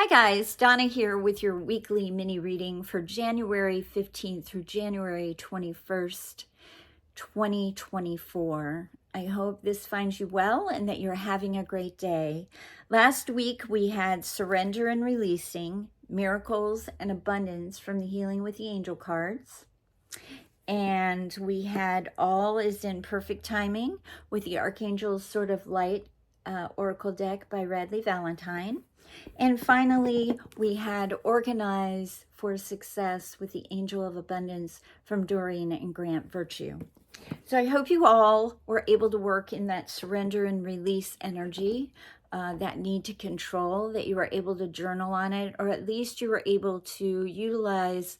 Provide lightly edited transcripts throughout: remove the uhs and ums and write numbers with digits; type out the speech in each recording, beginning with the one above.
Hi guys, Donna here with your weekly mini reading for January 15th through January 21st, 2024. I hope this finds you well and that you're having a great day. Last week we had Surrender and Releasing, Miracles and Abundance from the Healing with the Angel cards. And we had All is in Perfect Timing with the Archangel's Sword of Light Oracle deck by Radley Valentine. And finally, we had Organize for Success with the Angel of Abundance from Doreen and Grant Virtue. So I hope you all were able to work in that surrender and release energy, that need to control, that you were able to journal on it, or at least you were able to utilize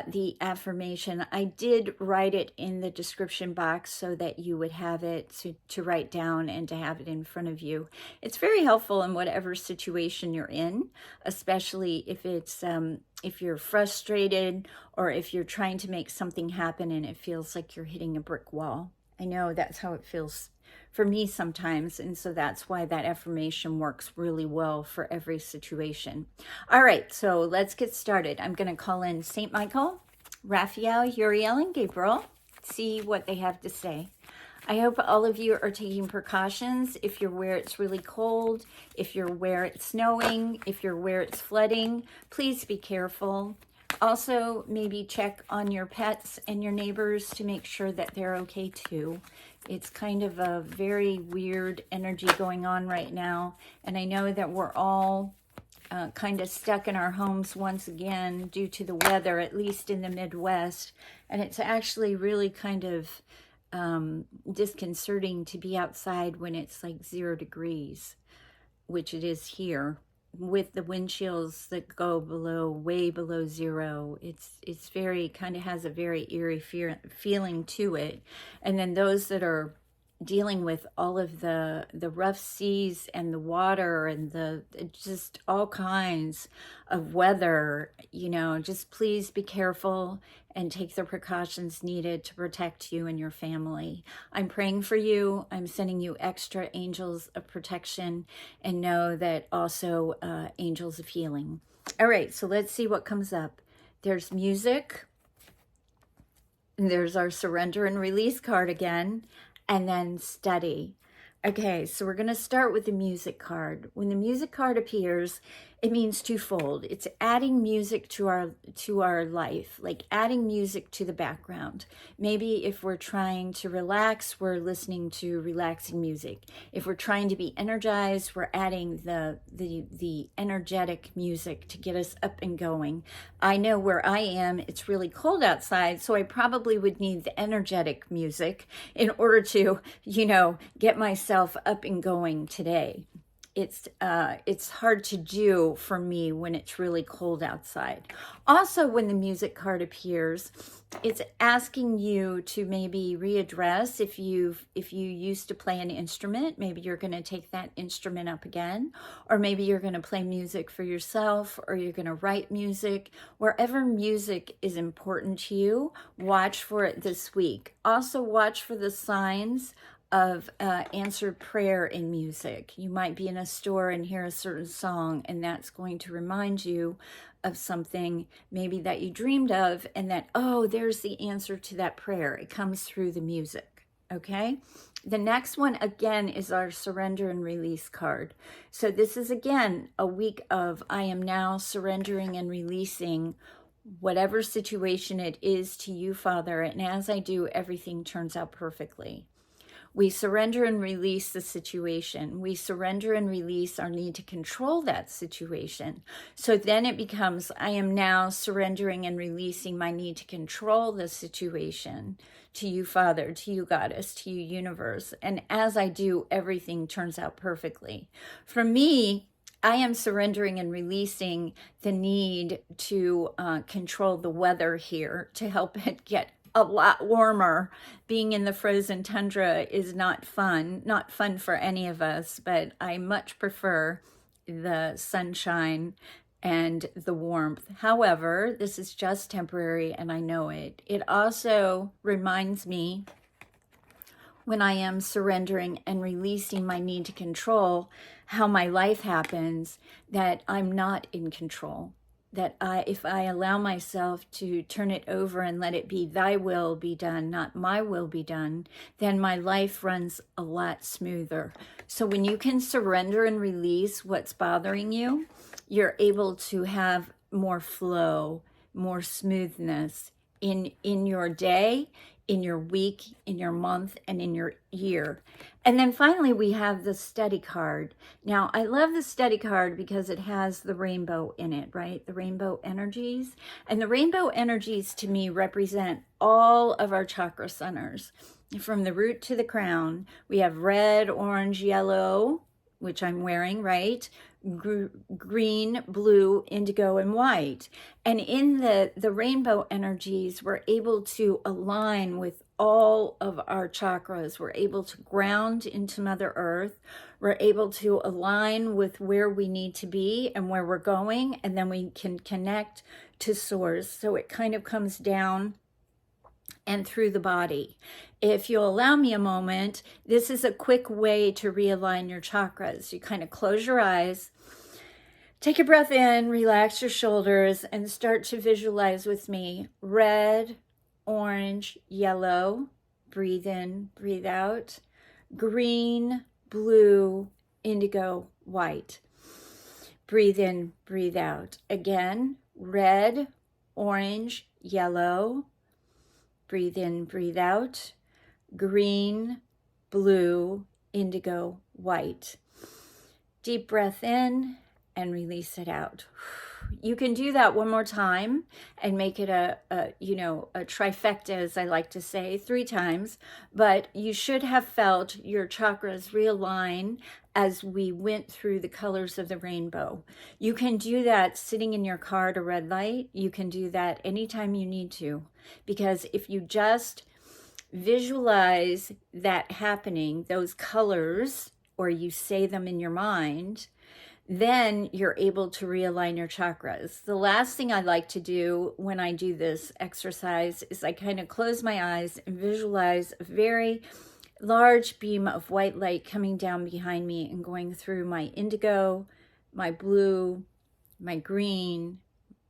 the affirmation. I did write it in the description box so that you would have it to write down and to have it in front of you. It's very helpful in whatever situation you're in, especially if it's if you're frustrated or if you're trying to make something happen and it feels like you're hitting a brick wall. I know that's how it feels for me sometimes, and so that's why that affirmation works really well for every situation. All right, so let's get started. I'm going to call in St. Michael, Raphael, Uriel, and Gabriel, see what they have to say. I hope all of you are taking precautions. If you're where it's really cold, if you're where it's snowing, if you're where it's flooding, please be careful. Also, maybe check on your pets and your neighbors to make sure that they're okay too. It's kind of a very weird energy going on right now. And I know that we're all kind of stuck in our homes once again due to the weather, at least in the Midwest. And it's actually really kind of disconcerting to be outside when it's like 0 degrees, which it is here, with the wind chills that go below, way below 0. It's very, kind of has a very eerie feeling to it. And then those that are dealing with all of the rough seas and the water and the just all kinds of weather, you know, just please be careful and take the precautions needed to protect you and your family. I'm praying for you. I'm sending you extra angels of protection, and know that also angels of healing. All right, so let's see what comes up. There's music. And there's our surrender and release card again. And then study. Okay, so we're going to start with the music card. When the music card appears, it means twofold. It's adding music to our life, like adding music to the background. Maybe if we're trying to relax, we're listening to relaxing music. If we're trying to be energized, we're adding the energetic music to get us up and going. I know where I am, it's really cold outside, so I probably would need the energetic music in order to, you know, get myself up and going today. It's hard to do for me when it's really cold outside. Also, when the music card appears, it's asking you to maybe readdress if you used to play an instrument. Maybe you're going to take that instrument up again, or maybe you're going to play music for yourself, or you're going to write music. Wherever music is important to you, watch for it this week. Also, watch for the signs of answered prayer in music. You might be in a store and hear a certain song, and that's going to remind you of something maybe that you dreamed of, and that, oh, there's the answer to that prayer. It comes through the music, okay? The next one, again, is our surrender and release card. So this is, again, a week of I am now surrendering and releasing whatever situation it is to you, Father, and as I do, everything turns out perfectly. We surrender and release the situation. We surrender and release our need to control that situation. So then it becomes, I am now surrendering and releasing my need to control the situation to you, Father, to you, Goddess, to you, Universe. And as I do, everything turns out perfectly. For me, I am surrendering and releasing the need to control the weather here to help it get a lot warmer. Being in the frozen tundra is not fun for any of us, but I much prefer the sunshine and the warmth. However, this is just temporary, and I know it. It also reminds me when I am surrendering and releasing my need to control how my life happens, that I'm not in control. That if I allow myself to turn it over and let it be thy will be done, not my will be done, then my life runs a lot smoother. So when you can surrender and release what's bothering you, you're able to have more flow, more smoothness in your day, in your week, in your month, and in your year. And then finally, we have the study card. Now, I love the study card because it has the rainbow in it, right? The rainbow energies. And the rainbow energies to me represent all of our chakra centers. From the root to the crown, we have red, orange, yellow, which I'm wearing, right? Green, blue, indigo, and white. And in the rainbow energies, we're able to align with all of our chakras. We're able to ground into Mother Earth. We're able to align with where we need to be and where we're going, and then we can connect to Source. So it kind of comes down and through the body. If you'll allow me a moment, this is a quick way to realign your chakras. You kind of close your eyes, take a breath in, relax your shoulders, and start to visualize with me. Red, orange, yellow. Breathe in, breathe out. Green, blue, indigo, white. Breathe in, breathe out. Again, red, orange, yellow. Breathe in, breathe out. Green, blue, indigo, white. Deep breath in and release it out. You can do that one more time and make it a trifecta, as I like to say, 3 times. But you should have felt your chakras realign as we went through the colors of the rainbow. You can do that sitting in your car at a red light. You can do that anytime you need to. Because if you just visualize that happening, those colors, or you say them in your mind, then you're able to realign your chakras. The last thing I like to do when I do this exercise is I kind of close my eyes and visualize a very large beam of white light coming down behind me and going through my indigo, my blue, my green,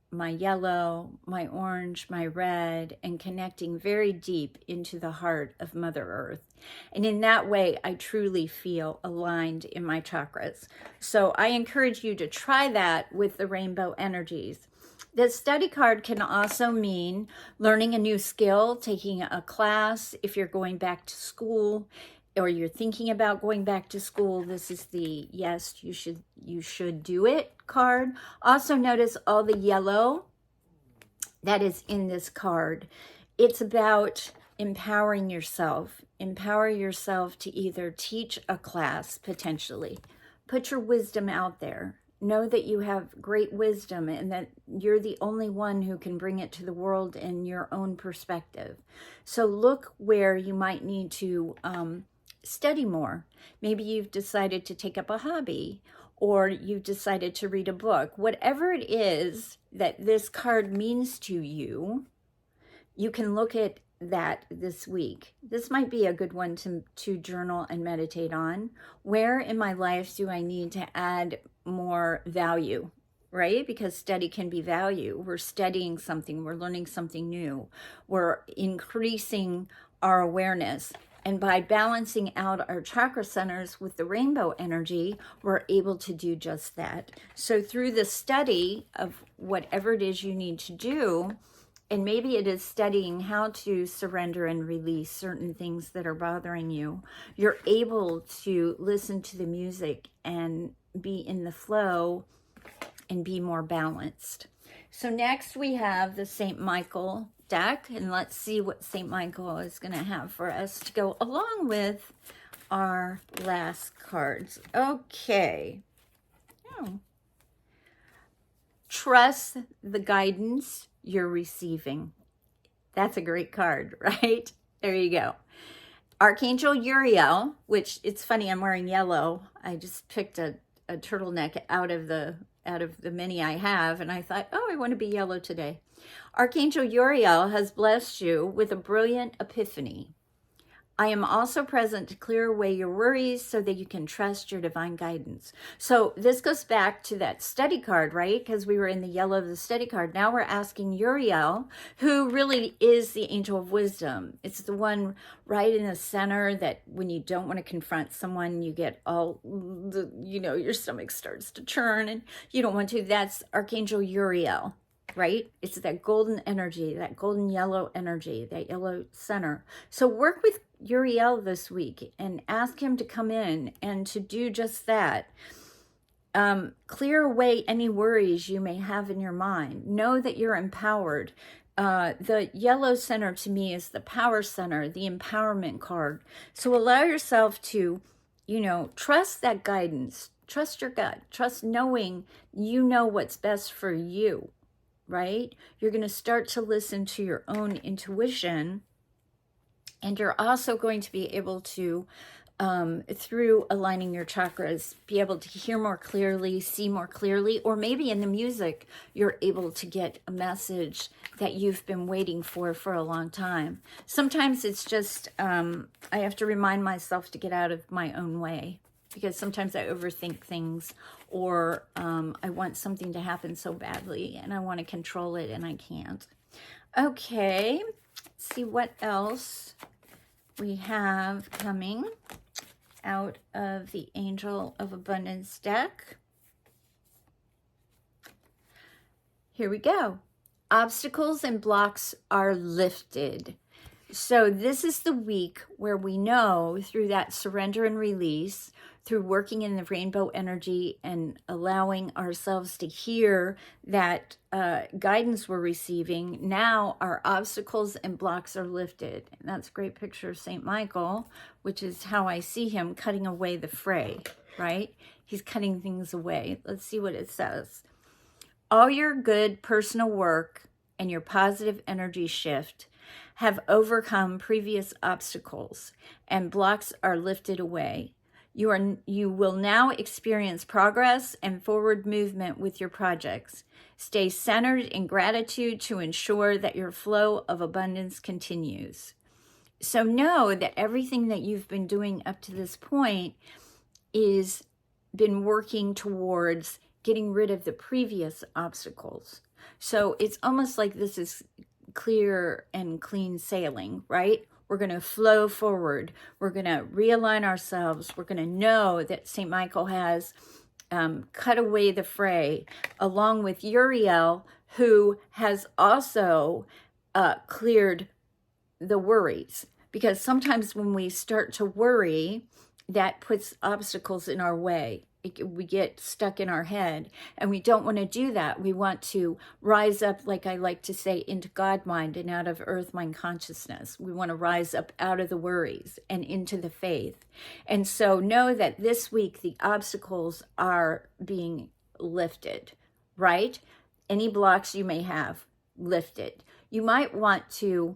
my yellow, my orange, my red, and connecting very deep into the heart of Mother Earth. And in that way, I truly feel aligned in my chakras. So I encourage you to try that with the rainbow energies. The study card can also mean learning a new skill, taking a class, if you're going back to school, or you're thinking about going back to school. This is the yes, you should do it card. Also notice all the yellow that is in this card. It's about empowering yourself. Empower yourself to either teach a class, potentially. Put your wisdom out there. Know that you have great wisdom and that you're the only one who can bring it to the world in your own perspective. So look where you might need to study more. Maybe you've decided to take up a hobby, or you've decided to read a book. Whatever it is that this card means to you, you can look at that this week. This might be a good one to journal and meditate on. Where in my life do I need to add more value, right? Because study can be value. We're studying something, we're learning something new, we're increasing our awareness. And by balancing out our chakra centers with the rainbow energy, we're able to do just that. So through the study of whatever it is you need to do, and maybe it is studying how to surrender and release certain things that are bothering you, you're able to listen to the music and be in the flow and be more balanced. So next we have the St. Michael deck, and let's see what St. Michael is going to have for us to go along with our last cards. Okay. Oh. Trust the guidance you're receiving. That's a great card, right? There you go. Archangel Uriel, which it's funny, I'm wearing yellow. I just picked a turtleneck out of the many I have, and I thought, oh, I want to be yellow today. Archangel Uriel has blessed you with a brilliant epiphany. I am also present to clear away your worries so that you can trust your divine guidance. So this goes back to that study card, right? Because we were in the yellow of the study card. Now we're asking Uriel, who really is the angel of wisdom. It's the one right in the center that when you don't want to confront someone, you get all, your stomach starts to churn and you don't want to. That's Archangel Uriel. Right? It's that golden energy, that golden yellow energy, that yellow center. So work with Uriel this week and ask him to come in and to do just that. Clear away any worries you may have in your mind. Know that you're empowered. The yellow center to me is the power center, the empowerment card. So allow yourself to, trust that guidance. Trust your gut. Trust knowing you know what's best for you. Right? You're going to start to listen to your own intuition, and you're also going to be able to, through aligning your chakras, be able to hear more clearly, see more clearly, or maybe in the music, you're able to get a message that you've been waiting for a long time. Sometimes it's just, I have to remind myself to get out of my own way, because sometimes I overthink things, or I want something to happen so badly and I want to control it and I can't. Okay, let's see what else we have coming out of the Angel of Abundance deck. Here we go. Obstacles and blocks are lifted. So this is the week where we know through that surrender and release, through working in the rainbow energy and allowing ourselves to hear that guidance we're receiving, now our obstacles and blocks are lifted. And that's a great picture of St. Michael, which is how I see him cutting away the fray, right? He's cutting things away. Let's see what it says. All your good personal work and your positive energy shift have overcome previous obstacles, and blocks are lifted away. You will now experience progress and forward movement with your projects. Stay centered in gratitude to ensure that your flow of abundance continues. So know that everything that you've been doing up to this point is been working towards getting rid of the previous obstacles. So it's almost like this is clear and clean sailing, right? We're going to flow forward. We're going to realign ourselves. We're going to know that St. Michael has cut away the fray, along with Uriel, who has also cleared the worries. Because sometimes when we start to worry, that puts obstacles in our way. We get stuck in our head, and we don't want to do that. We want to rise up, like I like to say, into God mind and out of earth mind consciousness. We want to rise up out of the worries and into the faith. And so know that this week the obstacles are being lifted, right? Any blocks you may have lifted. You might want to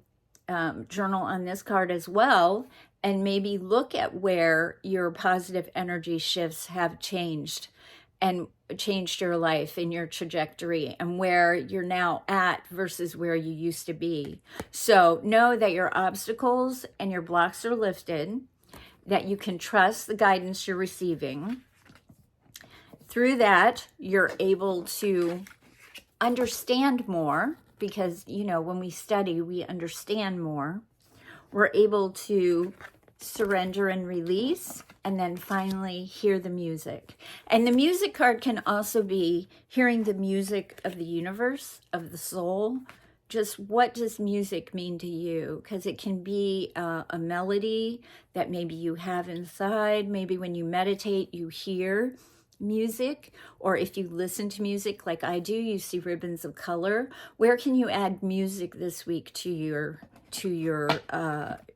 journal on this card as well, and maybe look at where your positive energy shifts have changed and changed your life and your trajectory, and where you're now at versus where you used to be. So know that your obstacles and your blocks are lifted, that you can trust the guidance you're receiving. Through that, you're able to understand more, because, when we study, we understand more. We're able to surrender and release, and then finally hear the music. And the music card can also be hearing the music of the universe, of the soul. Just what does music mean to you? Because it can be a melody that maybe you have inside. Maybe when you meditate, you hear music, or if you listen to music like I do, you see ribbons of color. Where can you add music this week to your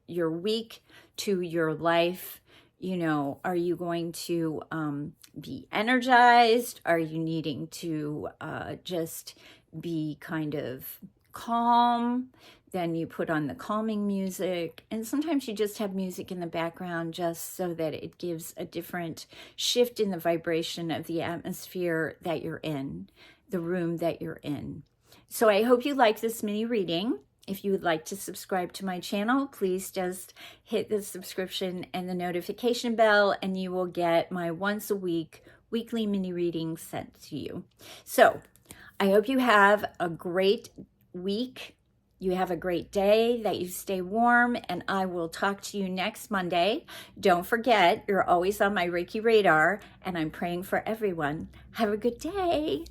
week, to your life? Are you going to be energized? Are you needing to just be kind of calm? Then you put on the calming music, and sometimes you just have music in the background just so that it gives a different shift in the vibration of the atmosphere that you're in, the room that you're in. So I hope you like this mini reading. If you would like to subscribe to my channel, please just hit the subscription and the notification bell, and you will get my once a week weekly mini readings sent to you. So I hope you have a great week. You have a great day, that you stay warm, and I will talk to you next Monday. Don't forget, you're always on my Reiki radar, and I'm praying for everyone. Have a good day.